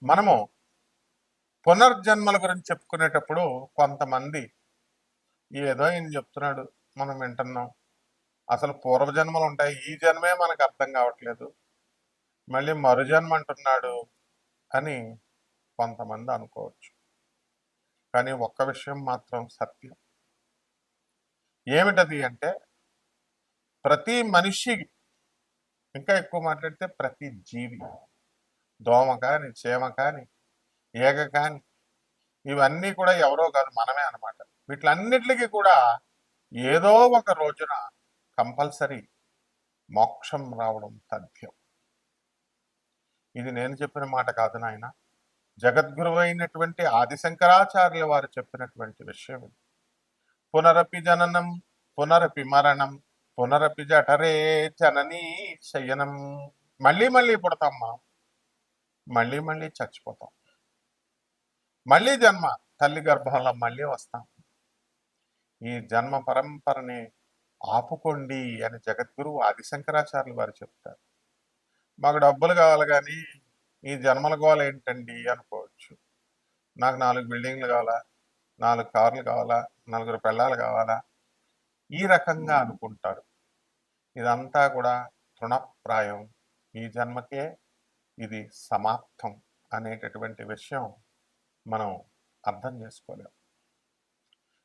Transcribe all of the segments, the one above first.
మనము పునర్జన్మల గురించి చెప్పుకునేటప్పుడు కొంతమంది ఏదో ఈయన చెప్తున్నాడు, మనం వింటున్నాం. అసలు పూర్వజన్మలు ఉంటాయి, ఈ జన్మే మనకు అర్థం కావట్లేదు, మళ్ళీ మరుజన్మ అంటున్నాడు అని కొంతమంది అనుకోవచ్చు. కానీ ఒక్క విషయం మాత్రం సత్యం. ఏమిటది అంటే, ప్రతి మనిషి, ఇంకా ఎక్కువ మాట్లాడితే ప్రతి జీవి, దోమ కాని, చీమ కాని, ఈగ కాని, ఇవన్నీ కూడా ఎవరో కాదు, మనమే అన్నమాట. వీటిలన్నిటికీ కూడా ఏదో ఒక రోజున కంపల్సరీ మోక్షం రావడం తథ్యం. ఇది నేను చెప్పిన మాట కాదు నాయన, జగద్గురు అయినటువంటి ఆదిశంకరాచార్యుల వారు చెప్పినటువంటి విషయం ఇది. పునరపి జననం పునరపి మరణం పునరపి జఠరే జననీ శయనం. మళ్ళీ మళ్ళీ పుడతామ్మా, మళ్ళీ మళ్ళీ చచ్చిపోతాం, మళ్ళీ జన్మ తల్లి గర్భంలో మళ్ళీ వస్తాం. ఈ జన్మ పరంపరని ఆపుకోండి అని జగద్గురు ఆదిశంకరాచార్యులు వారు చెప్తారు. మాకు డబ్బులు కావాలి కానీ ఈ జన్మల గోల ఏంటండి అనుకోవచ్చు. నాకు 4 బిల్డింగ్లు కావాలా, 4 కార్లు కావాలా, 4 పెళ్ళాలు కావాలా, ఈ రకంగా అనుకుంటారు. ఇదంతా కూడా తృణప్రాయం. ఈ జన్మకే ఇది సమాప్తం అనేటటువంటి విషయం మనం అర్థం చేసుకోలేం.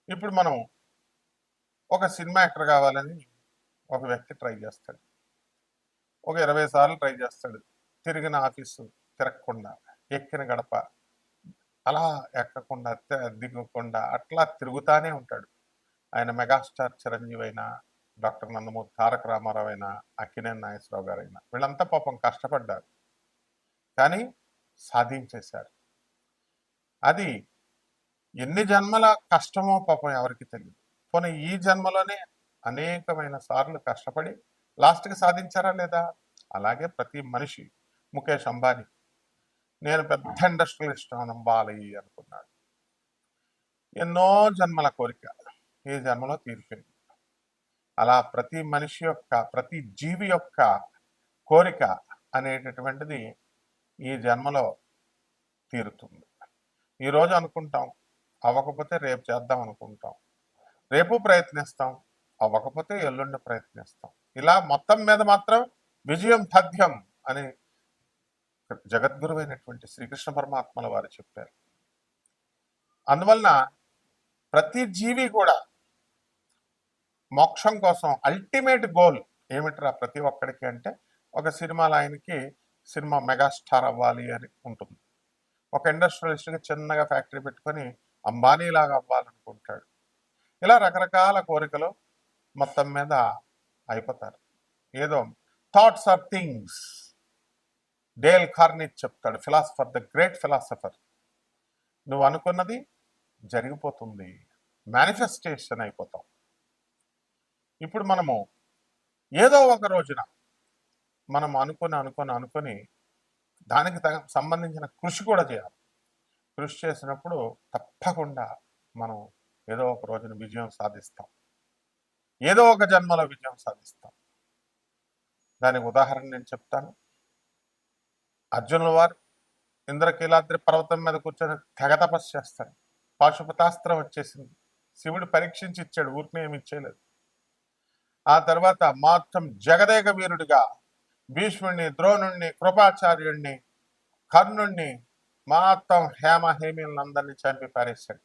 ఇప్పుడు మనం ఒక సినిమా యాక్టర్ కావాలని ఒక వ్యక్తి ట్రై చేస్తాడు. ఒక 20 సార్లు ట్రై చేస్తాడు. తిరిగిన ఆఫీసు తిరగకుండా, ఎక్కిన గడప అలా ఎక్కకుండా, దిగకుండా అట్లా తిరుగుతానే ఉంటాడు. ఆయన మెగాస్టార్ చిరంజీవి అయినా, డాక్టర్ నందమూరి తారక రామారావు అయినా, అక్కినేని నాగేశ్వరరావు గారైనా, వీళ్ళంతా పాపం కష్టపడ్డారు, కానీ సాధించేశారు. అది ఎన్ని జన్మల కష్టమో పాపం ఎవరికి తెలియదు. పోనీ ఈ జన్మలోనే అనేకమైన సార్లు కష్టపడి లాస్ట్కి సాధించారా లేదా? అలాగే ప్రతి మనిషి, ముఖేష్ అంబానీ, నేను పెద్ద ఇండస్ట్రియలిస్ట్ అవ్వాలి అనుకున్నాడు. ఎన్నో జన్మల కోరిక ఈ జన్మలో తీరిపోయింది. అలా ప్రతి మనిషి యొక్క, ప్రతి జీవి యొక్క కోరిక అనేటటువంటిది ఈ జన్మలో తీరుతుంది. ఈరోజు అనుకుంటాం, అవ్వకపోతే రేపు చేద్దాం అనుకుంటాం, రేపు ప్రయత్నిస్తాం, అవ్వకపోతే ఎల్లుండి ప్రయత్నిస్తాం. ఇలా మొత్తం మీద మాత్రం విజయం తథ్యం అని జగద్గురువైనటువంటి శ్రీకృష్ణ పరమాత్మల వారు చెప్పారు. అందువలన ప్రతి జీవి కూడా మోక్షం కోసం అల్టిమేట్ గోల్ ఏమిట్రా ప్రతి ఒక్కడికి అంటే, ఒక సినిమాలో ఆయనకి సినిమా మెగాస్టార్ అవ్వాలి అని ఉంటుంది. ఒక ఇండస్ట్రియలిస్ట్కి చిన్నగా ఫ్యాక్టరీ పెట్టుకొని అంబానీలాగా అవ్వాలనుకుంటాడు. ఇలా రకరకాల కోరికలు మొత్తం మీద అయిపోతారు. ఏదో థాట్స్ ఆర్ థింగ్స్, డేల్ కార్నిక్ చెప్తాడు, ఫిలాసఫర్, ద గ్రేట్ ఫిలాసఫర్. నువ్వు అనుకున్నది జరిగిపోతుంది, మేనిఫెస్టేషన్ అయిపోతాం. ఇప్పుడు మనము ఏదో ఒక రోజున మనం అనుకొని దానికి సంబంధించిన కృషి కూడా చేయాలి. కృషి చేసినప్పుడు తప్పకుండా మనం ఏదో ఒక రోజున విజయం సాధిస్తాం, ఏదో ఒక జన్మలో విజయం సాధిస్తాం. దానికి ఉదాహరణ నేను చెప్తాను. అర్జునుల వారు ఇంద్రకీలాద్రి పర్వతం మీద కూర్చొని తెగ తపస్సు చేస్తాడు. పాశుపతాస్త్రం వచ్చేసింది, శివుడు పరీక్షించి ఇచ్చాడు, ఊరిని ఏమి ఇచ్చేయలేదు. ఆ తర్వాత మొత్తం జగదేక వీరుడిగా భీష్ముడిని, ద్రోణుణ్ణి, కృపాచార్యుణ్ణి, కర్ణుణ్ణి, మొత్తం హేమీలందరినీ చంపి పారేశాడు.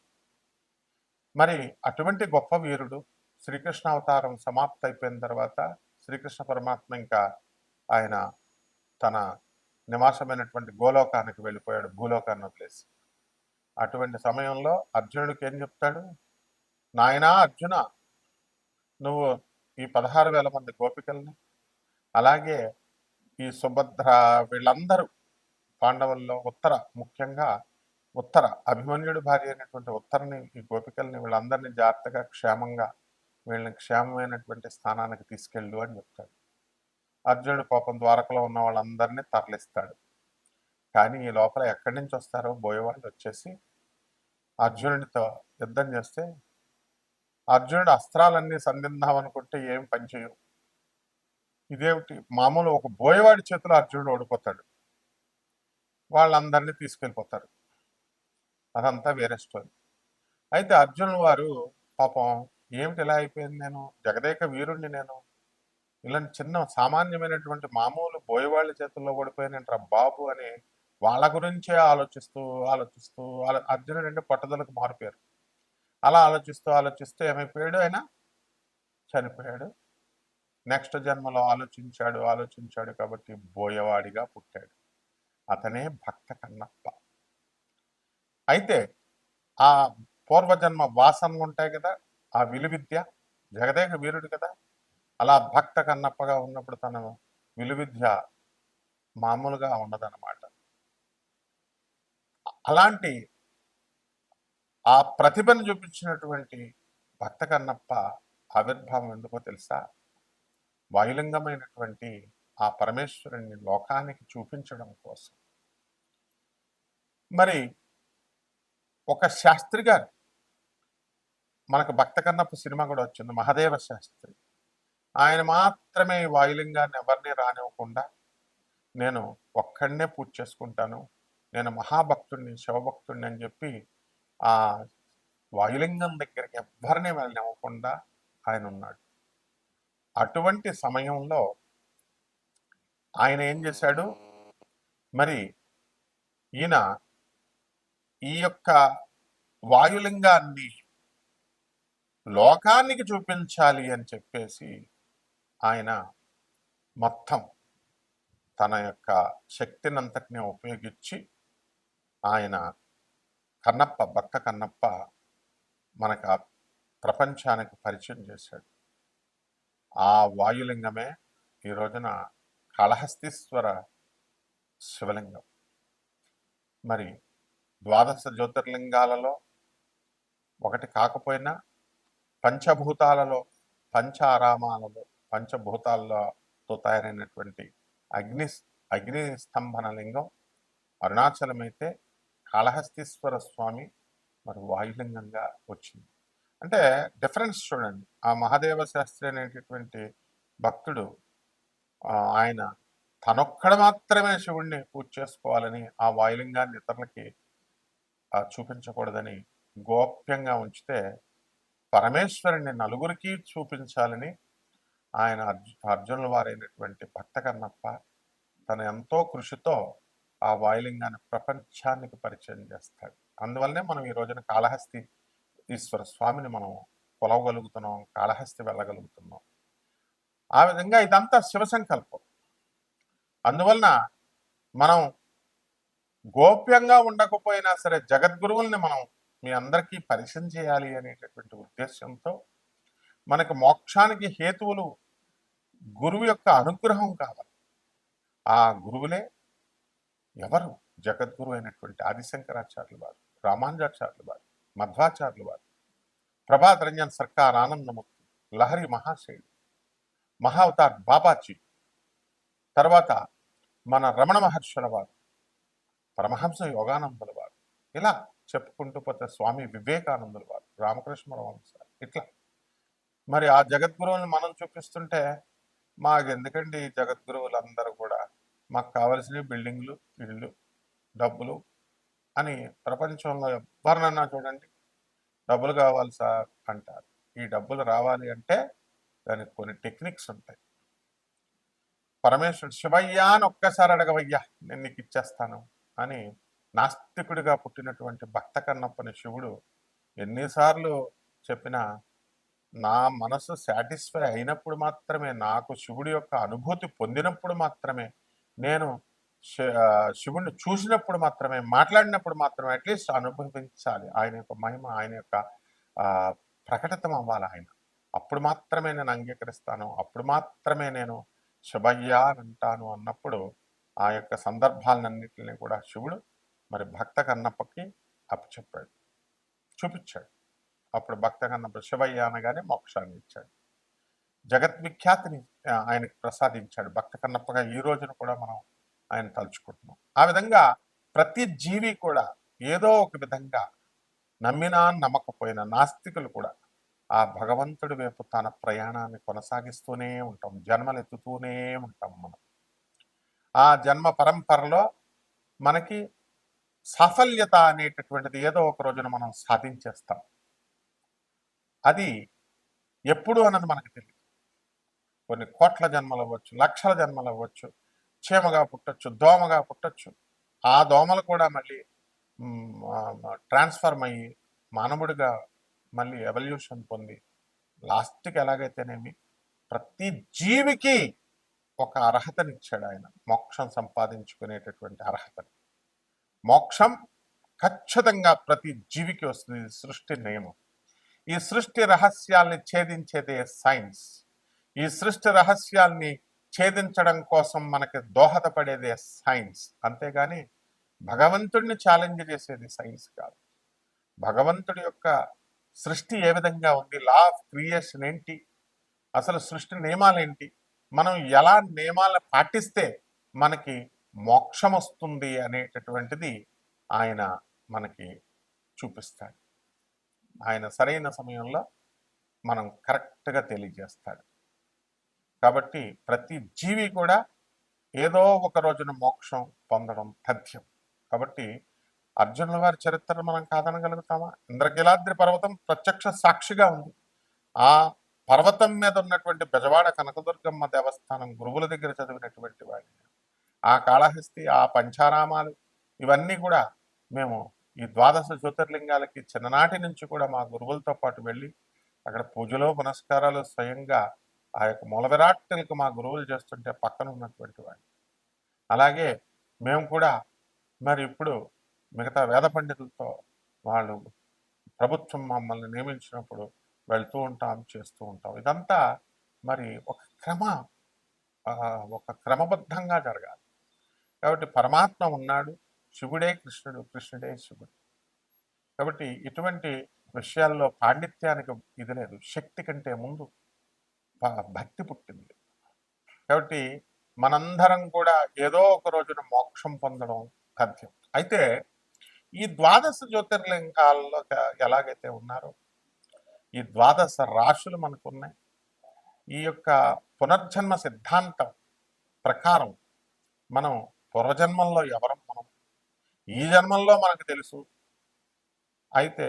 మరి అటువంటి గొప్ప వీరుడు శ్రీకృష్ణ అవతారం సమాప్తి అయిపోయిన తర్వాత శ్రీకృష్ణ పరమాత్మ ఇంకా ఆయన తన నివాసమైనటువంటి గోలోకానికి వెళ్ళిపోయాడు, భూలోకాన్ని వదిలేసి. అటువంటి సమయంలో అర్జునుడికి ఏం చెప్తాడు? నాయనా అర్జున, నువ్వు ఈ 16,000 మంది గోపికల్ని, అలాగే ఈ సుభద్ర, వీళ్ళందరూ పాండవుల్లో ముఖ్యంగా ఉత్తర, అభిమన్యుడి భార్య అయినటువంటి ఉత్తరని, ఈ గోపికల్ని, వీళ్ళందరినీ జాగ్రత్తగా క్షేమంగా, వీళ్ళని క్షేమమైనటువంటి స్థానానికి తీసుకెళ్ళు అని చెప్తాడు. అర్జునుడు పాపం ద్వారకలో ఉన్న వాళ్ళందరినీ తరలిస్తాడు. కానీ ఈ లోపల ఎక్కడి నుంచి వస్తారో బోయేవాళ్ళు వచ్చేసి అర్జునుడితో యుద్ధం చేస్తే, అర్జునుడు అస్త్రాలన్నీ సంధిద్దాం అనుకుంటే ఏం పనిచేయవు. ఇదేమిటి, మామూలు ఒక బోయేవాడి చేతిలో అర్జునుడు ఓడిపోతాడు. వాళ్ళందరినీ తీసుకెళ్ళిపోతారు. అదంతా వేరే స్టోరీ. అయితే అర్జునుల వారు పాపం ఏమిటి ఇలా అయిపోయింది, నేను జగదేక వీరుణ్ణి, నేను ఇలాంటి చిన్న సామాన్యమైనటువంటి మామూలు బోయవాళ్ళ చేతుల్లో ఓడిపోయానంటారా బాబు అని వాళ్ళ గురించే ఆలోచిస్తూ ఆలోచిస్తూ అర్జునుడు అంటే పట్టుదలకు మారిపోయారు. అలా ఆలోచిస్తూ ఆలోచిస్తూ ఏమైపోయాడు, ఆయన చనిపోయాడు. నెక్స్ట్ జన్మలో ఆలోచించాడు ఆలోచించాడు కాబట్టి బోయవాడిగా పుట్టాడు. అతనే భక్త కన్నప్ప. అయితే ఆ పూర్వజన్మ వాసనలు ఉంటాయి కదా, ఆ విలువిద్య, జగదేక వీరుడు కదా, అలా భక్త కన్నప్పగా ఉన్నప్పుడు తన విలువిద్య మామూలుగా ఉండదన్నమాట. అలాంటి ఆ ప్రతిభను చూపించినటువంటి భక్త కన్నప్ప ఆవిర్భావం ఎందుకో తెలుసా? వాయులింగమైనటువంటి ఆ పరమేశ్వరుని లోకానికి చూపించడం కోసం. మరి ఒక శాస్త్రి గారు, మనకు భక్త కన్నప్ప సినిమా కూడా వచ్చింది, మహదేవ శాస్త్రి. ఆయన మాత్రమే ఈ వాయులింగాన్ని ఎవరిని రానివ్వకుండా, నేను ఒక్కడనే పూజ చేసుకుంటాను, నేను మహాభక్తుడిని శివభక్తుడిని అని చెప్పి ఆ వాయులింగం దగ్గరికి ఎవ్వరిని వెళ్ళనివ్వకుండా ఆయన ఉన్నాడు. అటువంటి సమయంలో ఆయన ఏం చేశాడు, మరి ఈయన ఈ యొక్క వాయులింగాన్ని లోకానికి చూపించాలి అని చెప్పేసి ఆయన మొత్తం తన యొక్క శక్తినంతటిని ఉపయోగించి ఆయన కన్నప్ప, భక్త కన్నప్ప మనకు ఆ ప్రపంచానికి పరిచయం చేశాడు. ఆ వాయులింగమే ఈ రోజున కాళహస్తీశ్వర శివలింగం. మరి ద్వాదశ జ్యోతిర్లింగాలలో ఒకటి కాకపోయినా పంచభూతాలలో, పంచ ఆరామాలలో, పంచభూతాలతో తయారైనటువంటి అగ్ని స్తంభన లింగం అరుణాచలమైతే కాళహస్తీశ్వర స్వామి మరి వాయులింగంగా వచ్చింది. అంటే డిఫరెన్స్ చూడండి. ఆ మహాదేవ శాస్త్రి అనేటటువంటి భక్తుడు ఆయన తనొక్కడ మాత్రమే శివుణ్ణి పూజ చేసుకోవాలని, ఆ వాయులింగాన్ని ఇతరులకి చూపించకూడదని గోప్యంగా ఉంచితే, పరమేశ్వరుని నలుగురికి చూపించాలని ఆయన అర్జునుల వారైనటువంటి భక్త కన్నప్ప తన ఎంతో కృషితో ఆ వాయులింగాన్ని ప్రపంచానికి పరిచయం చేస్తాడు. అందువల్లనే మనం ఈ రోజున కాళహస్తి ఈశ్వర స్వామిని మనం కొలవగలుగుతున్నాం, కాళహస్తి వెళ్ళగలుగుతున్నాం. ఆ విధంగా ఇదంతా శివ సంకల్పం. అందువలన మనం గోప్యంగా ఉండకపోయినా సరే జగద్గురువుల్ని మనం మీ అందరికీ పరిచయం చేయాలి అనేటటువంటి ఉద్దేశంతో, మనకు మోక్షానికి హేతువులు గురువు యొక్క అనుగ్రహం కావాలి. ఆ గురువులే ఎవరు? జగద్గురు అయినటువంటి ఆదిశంకరాచార్యులు వారు, రామానుజాచార్యులు వారు, మధ్వాచార్యులు వారు, ప్రభాత్ రంజన్ సర్కార్ ఆనందమూర్తి, లహరి మహాశయుడు, మహావతార్ బాబాజీ, తర్వాత మన రమణ మహర్షుల వారు, పరమహంస యోగానందుల వారు, ఇలా చెప్పుకుంటూ పోతే స్వామి వివేకానందుల వారు, రామకృష్ణ పరమహంస, ఇట్లా మరి ఆ జగద్గురువులను మనం చూపిస్తుంటే, మాకెందుకండి జగద్గురువులందరూ కూడా, మాకు కావలసిన బిల్డింగ్లు, ఇళ్ళు, డబ్బులు అని ప్రపంచంలో ఎవరినన్నా చూడండి, డబ్బులు కావాలి సార్ అంటారు. ఈ డబ్బులు రావాలి అంటే దానికి కొన్ని టెక్నిక్స్ ఉంటాయి. పరమేశ్వరుడు శివయ్యా అని ఒక్కసారి అడగవయ్యా, నేను నీకు ఇచ్చేస్తాను అని నాస్తికుడిగా పుట్టినటువంటి భక్త కన్నప్పని శివుడు ఎన్నిసార్లు చెప్పినా, నా మనసు సాటిస్ఫై అయినప్పుడు మాత్రమే, నాకు శివుడి యొక్క అనుభూతి పొందినప్పుడు మాత్రమే, నేను శివుడిని చూసినప్పుడు మాత్రమే, మాట్లాడినప్పుడు మాత్రమే అట్లీస్ట్ అనుభవించాలి ఆయన యొక్క మహిమ, ఆయన యొక్క ప్రకటితం అవ్వాలి ఆయన. అప్పుడు మాత్రమే నేను అంగీకరిస్తాను, అప్పుడు మాత్రమే నేను శివయ్య అంటాను అన్నప్పుడు ఆ యొక్క సందర్భాలన్నింటినీ కూడా శివుడు మరి భక్త కన్నప్పకి అప్పచెప్పాడు, చూపించాడు. అప్పుడు భక్త కన్నప్ప శివయ్య అనగానే మోక్షాన్ని ఇచ్చాడు, జగద్విఖ్యాతిని ఆయనకు ప్రసాదించాడు. భక్త కన్నప్పగా ఈ రోజున కూడా మనం ఆయన తలుచుకుంటున్నాం. ఆ విధంగా ప్రతి జీవి కూడా ఏదో ఒక విధంగా, నమ్మినా నమ్మకపోయినా, నాస్తికులు కూడా ఆ భగవంతుడి వైపు తన ప్రయాణాన్ని కొనసాగిస్తూనే ఉంటాం, జన్మలు ఎత్తుతూనే ఉంటాం మనం. ఆ జన్మ పరంపరలో మనకి సాఫల్యత అనేటటువంటిది ఏదో ఒక రోజున మనం సాధించేస్తాం. అది ఎప్పుడు అన్నది మనకు తెలియదు. కొన్ని కోట్ల జన్మలు అవ్వచ్చు, లక్షల జన్మలు అవ్వచ్చు, చీమగా పుట్టొచ్చు, దోమగా పుట్టొచ్చు. ఆ దోమలు కూడా మళ్ళీ ట్రాన్స్ఫర్మ్ అయ్యి మానవుడిగా మళ్ళీ ఎవల్యూషన్ పొంది లాస్ట్కి ఎలాగైతేనేమి ప్రతి జీవికి ఒక అర్హతనిచ్చాడు ఆయన, మోక్షం సంపాదించుకునేటటువంటి అర్హతని. మోక్షం ఖచ్చితంగా ప్రతి జీవికి వస్తుంది. ఇది సృష్టి నియమం. ఈ సృష్టి రహస్యాల్ని ఛేదించేదే సైన్స్. ఈ సృష్టి రహస్యాల్ని ఛేదించడం కోసం మనకి దోహదపడేదే సైన్స్. అంతేగాని భగవంతుడిని ఛాలెంజ్ చేసేది సైన్స్ కాదు. భగవంతుడి యొక్క సృష్టి ఏ విధంగా ఉంది, లా ఆఫ్ క్రియేషన్ ఏంటి, అసలు సృష్టి నియమాలు ఏంటి, మనం ఎలా నియమాలను పాటిస్తే మనకి మోక్షం వస్తుంది అనేటటువంటిది ఆయన మనకి చూపిస్తాడు. ఆయన సరైన సమయంలో మనం కరెక్ట్గా తెలియజేస్తాడు. కాబట్టి ప్రతి జీవి కూడా ఏదో ఒక రోజున మోక్షం పొందడం తథ్యం. కాబట్టి అర్జునుల వారి చరిత్ర మనం కాదనగలుగుతామా? ఇంద్రకీలాద్రి పర్వతం ప్రత్యక్ష సాక్షిగా ఉంది. ఆ పర్వతం మీద ఉన్నటువంటి బెజవాడ కనకదుర్గమ్మ దేవస్థానం గురువుల దగ్గర చదివినటువంటి వాడిని. ఆ కాళహస్తి, ఆ పంచారామాలు, ఇవన్నీ కూడా మేము ఈ ద్వాదశ జ్యోతిర్లింగాలకి చిన్ననాటి నుంచి కూడా మా గురువులతో పాటు వెళ్ళి అక్కడ పూజలో పునస్కారాలు స్వయంగా ఆ యొక్క మూల విరాట్టులకు మా గురువులు చేస్తుంటే పక్కన ఉన్నటువంటి వాడిని. అలాగే మేము కూడా మరి ఇప్పుడు మిగతా వేద పండితులతో వాళ్ళు ప్రభుత్వం మమ్మల్ని నియమించినప్పుడు వెళ్తూ ఉంటాం, చేస్తూ ఉంటాం. ఇదంతా మరి ఒక క్రమబద్ధంగా జరగాలి. కాబట్టి పరమాత్మ ఉన్నాడు, శివుడే కృష్ణుడు, కృష్ణుడే శివుడు. కాబట్టి ఇటువంటి విషయాల్లో పాండిత్యానికి ఇది లేదు. శక్తి కంటే ముందు భక్తి పుట్టింది. కాబట్టి మనందరం కూడా ఏదో ఒక రోజున మోక్షం పొందడం తథ్యం. అయితే ఈ ద్వాదశ జ్యోతిర్లింగాల్లో ఎలాగైతే ఉన్నారో ఈ ద్వాదశ రాశులు మనకున్నాయి. ఈ యొక్క పునర్జన్మ సిద్ధాంతం ప్రకారం మనం పూర్వజన్మల్లో ఎవరం, మనం ఈ జన్మల్లో మనకు తెలుసు. అయితే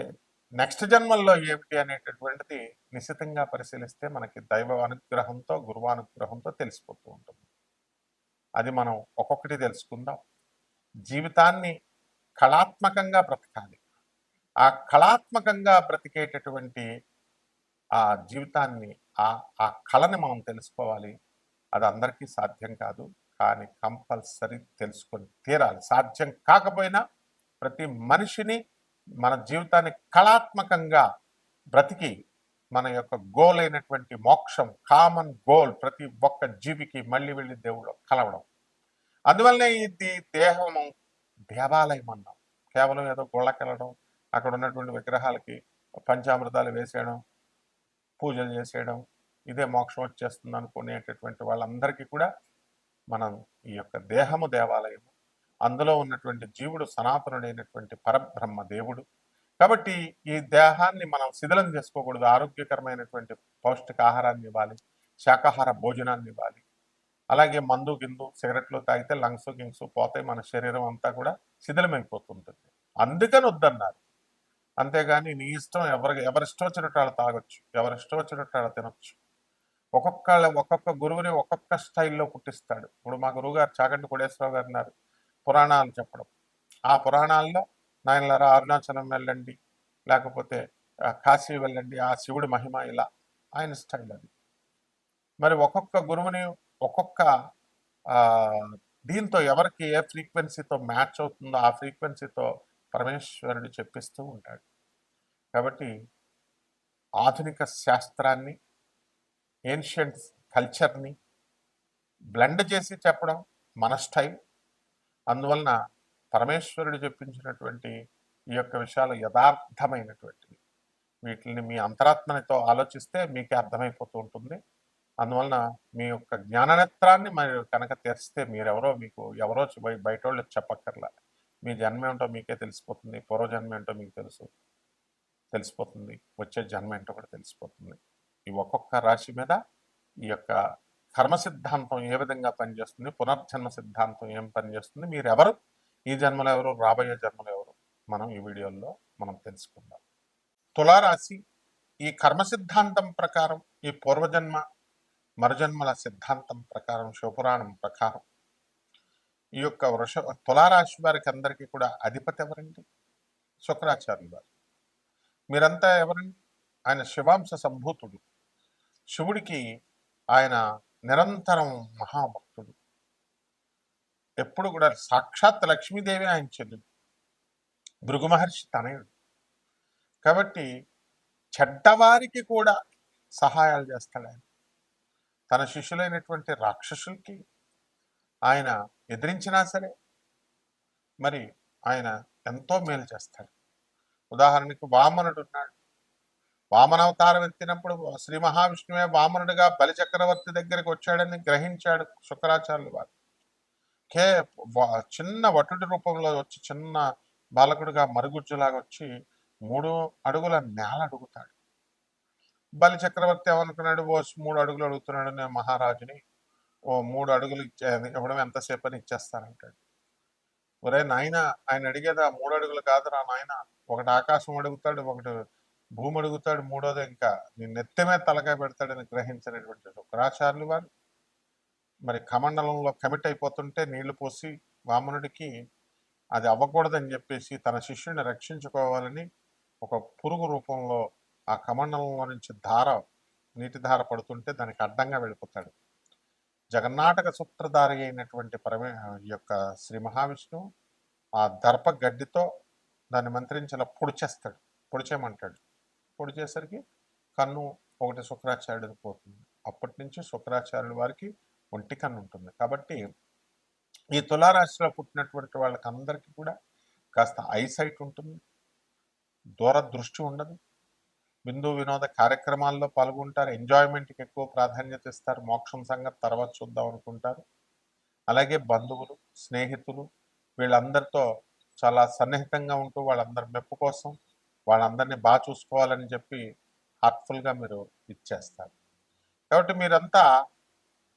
నెక్స్ట్ జన్మల్లో ఏమిటి అనేటటువంటిది నిశ్చితంగా పరిశీలిస్తే మనకి దైవ అనుగ్రహంతో, గురువానుగ్రహంతో తెలిసిపోతూ ఉంటుంది. అది మనం ఒక్కొక్కటి తెలుసుకుందాం. జీవితాన్ని కళాత్మకంగా బ్రతకాలి. ఆ కళాత్మకంగా బ్రతికేటటువంటి ఆ జీవితాన్ని, ఆ కళని మనం తెలుసుకోవాలి. అది అందరికీ సాధ్యం కాదు, కానీ కంపల్సరీ తెలుసుకొని తీరాలి. సాధ్యం కాకపోయినా ప్రతి మనిషిని మన జీవితాన్ని కళాత్మకంగా బ్రతికి మన యొక్క గోల్ అయినటువంటి మోక్షం, కామన్ గోల్ ప్రతి ఒక్క జీవికి మళ్ళీ వెళ్ళి దేవుడు కలవడం. అందువల్లనే ఇది దేహము దేవాలయం అన్నాం. కేవలం ఏదో గుళ్ళకెళ్ళడం, అక్కడ ఉన్నటువంటి విగ్రహాలకి పంచామృతాలు వేసేయడం, పూజలు చేసేయడం, ఇదే మోక్షం వచ్చేస్తుంది అనుకునేటటువంటి వాళ్ళందరికీ కూడా మనం ఈ యొక్క దేహము దేవాలయము, అందులో ఉన్నటువంటి జీవుడు సనాతనుడైనటువంటి పరబ్రహ్మ దేవుడు. కాబట్టి ఈ దేహాన్ని మనం శిథిలం చేసుకోకూడదు. ఆరోగ్యకరమైనటువంటి పౌష్టికాహారాన్ని ఇవ్వాలి, శాకాహార భోజనాన్ని ఇవ్వాలి. అలాగే మందు గిందు సిగరెట్లు తాగితే లంగ్స్ గింగ్స్ పోతాయి, మన శరీరం అంతా కూడా శిథిలమైపోతుంటుంది. అందుకని వద్దన్నారు. అంతేగాని నీ ఇష్టం, ఎవరిష్టం వచ్చినట్టు వాళ్ళు తాగొచ్చు, ఎవరిష్టం వచ్చినట్టు వాళ్ళు తినొచ్చు. ఒక్కొక్క గురువుని ఒక్కొక్క స్టైల్లో పుట్టిస్తాడు. ఇప్పుడు మా గురువు గారు చాగంటి కోటేశ్వరరావు గారు ఉన్నారు, పురాణాలు చెప్పడం. ఆ పురాణాల్లో నాయనలారా అరుణాచలం వెళ్ళండి, లేకపోతే కాశీ వెళ్ళండి, ఆ శివుడి మహిమ ఇలా ఆయన స్టైల్ అది. మరి ఒక్కొక్క గురువుని ఒక్కొక్క దీంతో ఎవరికి ఏ ఫ్రీక్వెన్సీతో మ్యాచ్ అవుతుందో ఆ ఫ్రీక్వెన్సీతో పరమేశ్వరుడు చెప్పిస్తూ ఉంటాడు. కాబట్టి ఆధునిక శాస్త్రాన్ని, ఏన్షియంట్ కల్చర్ని బ్లెండ్ చేసి చెప్పడం మన స్టైల్. అందువలన పరమేశ్వరుడు చెప్పించినటువంటి ఈ యొక్క విషయాలు యథార్థమైనటువంటివి. వీటిని మీ అంతరాత్మనితో ఆలోచిస్తే మీకే అర్థమైపోతూ ఉంటుంది. అందువలన మీ యొక్క జ్ఞాననేత్రాన్ని మీరు కనుక తెరిస్తే మీకు ఎవరో బయట వాళ్ళు చెప్పక్కర్లా. మీ జన్మ ఏంటో మీకే తెలిసిపోతుంది. పూర్వజన్మ ఏంటో మీకు తెలిసిపోతుంది. వచ్చే జన్మ ఏంటో కూడా తెలిసిపోతుంది. ఈ ఒక్కొక్క రాశి మీద ఈ యొక్క కర్మ సిద్ధాంతం ఏ విధంగా పనిచేస్తుంది, పునర్జన్మ సిద్ధాంతం ఏం పనిచేస్తుంది, మీరెవరు, ఈ జన్మలో ఎవరు, రాబోయే జన్మలో ఎవరు, మనం ఈ వీడియోలో మనం తెలుసుకుందాం. తులారాశి ఈ కర్మ సిద్ధాంతం ప్రకారం, ఈ పూర్వజన్మ మరుజన్మల సిద్ధాంతం ప్రకారం, శివపురాణం ప్రకారం ఈ యొక్క తులారాశి వారికి అందరికీ కూడా అధిపతి ఎవరండి? శుక్రాచార్యులు వారు. మీరంతా ఎవరండి? ఆయన శివాంశ సంభూతుడు. శివుడికి ఆయన నిరంతరం మహాభక్తుడు. ఎప్పుడు కూడా సాక్షాత్ లక్ష్మీదేవి ఆయన చెల్లుడు, భృగు మహర్షి తనయుడు. కాబట్టి చెడ్డవారికి కూడా సహాయాలు చేస్తాడు ఆయన. తన శిష్యులైనటువంటి రాక్షసులకి ఆయన ఎదిరించినా సరే మరి ఆయన ఎంతో మేలు చేస్తాడు. ఉదాహరణకి వామనుడు ఉన్నాడు. వామనావతారం ఎత్తినప్పుడు శ్రీ మహావిష్ణువే వామనుడిగా బలిచక్రవర్తి దగ్గరికి వచ్చాడని గ్రహించాడు శుక్రాచార్యులు వారు. చిన్న వటుడి రూపంలో వచ్చి, చిన్న బాలకుడిగా మరుగుజ్జులాగా వచ్చి 3 అడుగుల నేల అడుగుతాడు. బలి చక్రవర్తి ఏమనుకున్నాడు, ఓ 3 అడుగులు అడుగుతున్నాడు నేను మహారాజుని, ఓ 3 అడుగులు ఇవ్వడం ఎంతసేపు అని ఇచ్చేస్తానంటాడు. ఒరే నాయన, ఆయన అడిగేదా 3 అడుగులు కాదురా నాయన, ఒకటి ఆకాశం అడుగుతాడు, ఒకటి భూమి అడుగుతాడు, మూడోది ఇంకా నీ నెత్తిమే తలకాయ పెడతాడని గ్రహించినటువంటి శుక్రాచార్యులు వారు మరి కమండలంలో కమిట్ అయిపోతుంటే నీళ్లు పోసి వామనుడికి అది అవ్వకూడదని చెప్పేసి తన శిష్యుడిని రక్షించుకోవాలని ఒక పురుగు రూపంలో ఆ కమండలంలో నుంచి నీటి ధార పడుతుంటే దానికి అడ్డంగా వెళ్ళిపోతాడు. జగన్నాటక సూత్రధారి అయినటువంటి యొక్క శ్రీ మహావిష్ణువు ఆ దర్ప గడ్డితో దాన్ని మంత్రించేలా పొడిచేస్తాడు. పొడిచేయమంటాడు. పొడిచేసరికి కన్ను ఒకటి శుక్రాచార్యుడికి పోతుంది. అప్పటి నుంచి శుక్రాచార్యుల వారికి ఒంటి కన్ను ఉంటుంది. కాబట్టి ఈ తులారాశిలో పుట్టినటువంటి వాళ్ళకి అందరికీ కూడా కాస్త ఐసైట్ ఉంటుంది, దూరదృష్టి ఉండదు, బిందు వినోద కార్యక్రమాల్లో పాల్గొంటారు, ఎంజాయ్మెంట్కి ఎక్కువ ప్రాధాన్యత ఇస్తారు, మోక్షం సంగతి తర్వాత చూద్దాం అనుకుంటారు. అలాగే బంధువులు, స్నేహితులు వీళ్ళందరితో చాలా సన్నిహితంగా ఉంటూ వాళ్ళందరి మెప్పు కోసం వాళ్ళందరినీ బాగా చూసుకోవాలని చెప్పి హార్ట్ఫుల్గా మీరు ఇచ్చేస్తారు. కాబట్టి మీరంతా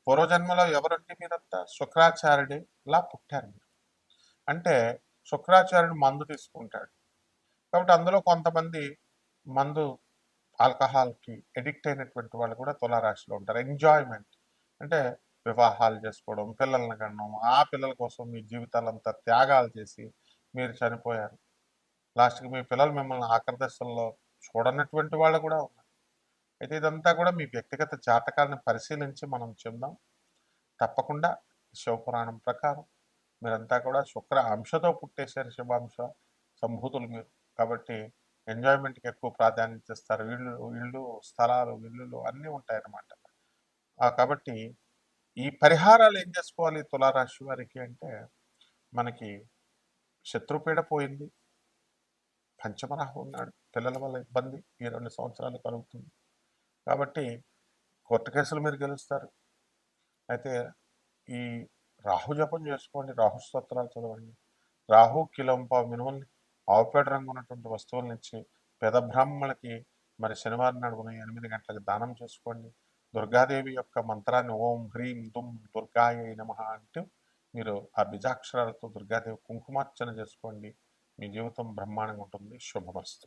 పూర్వజన్మలో ఎవరంటే మీరంతా శుక్రాచార్యుడిలా పుట్టారు. మీరు అంటే శుక్రాచార్యుడు మందు తీసుకుంటాడు. కాబట్టి అందులో కొంతమంది మందు ఆల్కహాల్కి ఎడిక్ట్ అయినటువంటి వాళ్ళు కూడా తులారాశిలో ఉంటారు. ఎంజాయ్మెంట్ అంటే వివాహాలు చేసుకోవడం, పిల్లల్ని కనడం, ఆ పిల్లల కోసం మీ జీవితాలంతా త్యాగాలు చేసి మీరు చనిపోయారు. లాస్ట్కి మీ పిల్లలు మిమ్మల్ని ఆఖరి దశల్లో చూడనటువంటి వాళ్ళు కూడా ఉన్నారు. అయితే ఇదంతా కూడా మీ వ్యక్తిగత జాతకాలను పరిశీలించి మనం చెందాం. తప్పకుండా శివపురాణం ప్రకారం మీరంతా కూడా శుక్ర అంశతో పుట్టేశారు, శివాంశ సంభూతులు మీరు. కాబట్టి ఎంజాయ్మెంట్కి ఎక్కువ ప్రాధాన్యత ఇస్తారు. ఇళ్ళు స్థలాలు, ఇల్లులు అన్నీ ఉంటాయన్నమాట. కాబట్టి ఈ పరిహారాలు ఏం చేసుకోవాలి తులారాశి వారికి అంటే, మనకి శత్రుపీడ పోయింది, పంచమరాహు ఉన్నాడు, పిల్లల వల్ల ఇబ్బంది ఈ 2 సంవత్సరాలు కలుగుతుంది. కాబట్టి కోర్టు కేసులు మీరు గెలుస్తారు. అయితే ఈ రాహు జపం చేసుకోండి, రాహు స్తోత్రాలు చదవండి. రాహు కిలోంపావు మినుముల్ని ఆవుపేట రంగు ఉన్నటువంటి వస్తువుల నుంచి పేద బ్రాహ్మణులకి మరి శనివారం నాడు 8 గంటలకు దానం చేసుకోండి. దుర్గాదేవి యొక్క మంత్రాన్ని ఓం హ్రీం దుమ్ దుర్గాయ నమః అంటూ మీరు ఆ బీజాక్షరాలతో దుర్గాదేవి కుంకుమార్చన చేసుకోండి. మీ జీవితం బ్రహ్మాండంగా ఉంటుంది. శుభమస్తు.